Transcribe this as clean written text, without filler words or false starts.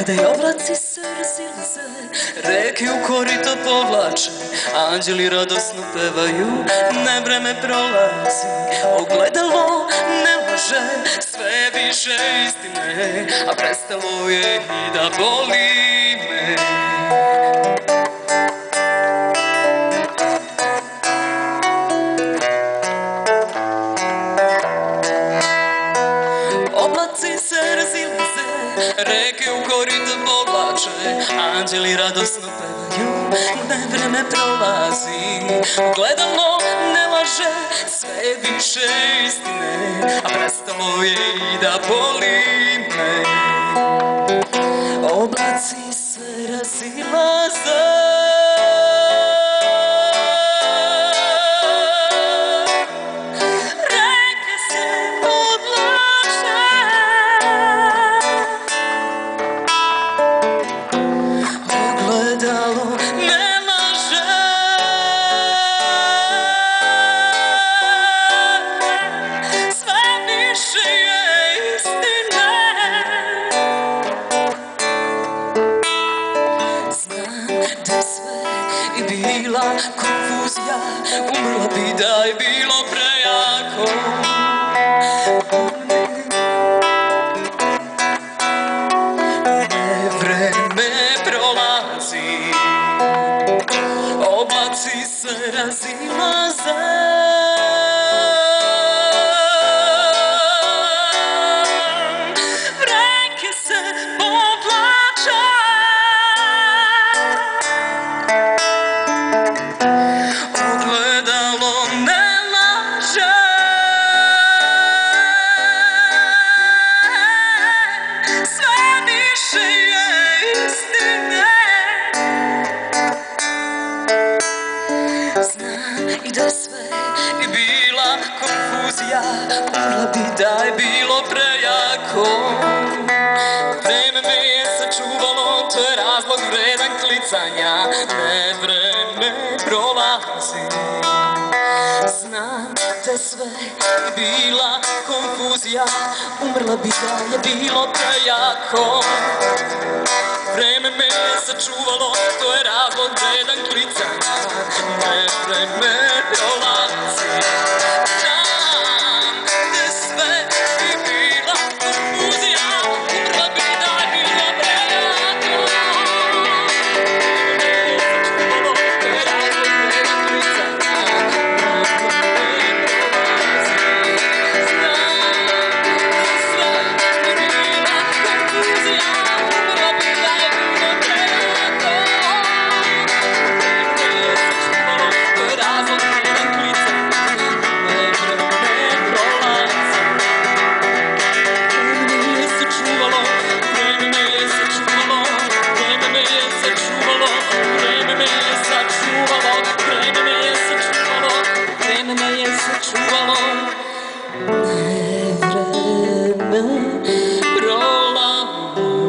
Gledaj, oblaci se razilaze, reke u korito povlače, anđeli radosno pevaju, nevreme prolazi. Ogledalo ne laže, sve više istine, a prestalo je i da boli me. Oblaci se razilaze, reke u korito povlače, anđeli radosno pevaju, nevreme prolazi. Ogledalo ne laže, sve više istine, a prestalo je i da boli me. Oblaci se razilaze, bila konfuzija, umrla bi da je bilo prejako. Vreme prolazi, oblaci se razilaze, reke se povlače, i da sve je bila konfuzija, umrla bi da je bilo prejako. Vreme me je sačuvalo, to je razlog vredan klicanja, ne vreme prolazi. Znam da sve je bila konfuzija, umrla bi da je bilo prejako. Vreme me je sačuvalo, to je razlog vredan klicanja, ne vreme prolazi. Znam da sve je bila konfuzija, umrla bi da je bilo prejako. Vreme me je sačuvalo, to je razlog vredan klicanja, ne vreme prolazi. Znam da sve je bila konfuzija, umrla bi da je bilo prejako. Vreme me je sačuvalo, to je razlog vredan klicanja, ne vreme prolazi. Vreme me je sačuvalo, vreme me je sačuvalo, vreme me je sačuvalo, vreme me je sačuvalo, vreme me je sačuvalo, vreme me je sačuvalo, ne vreme prolazi.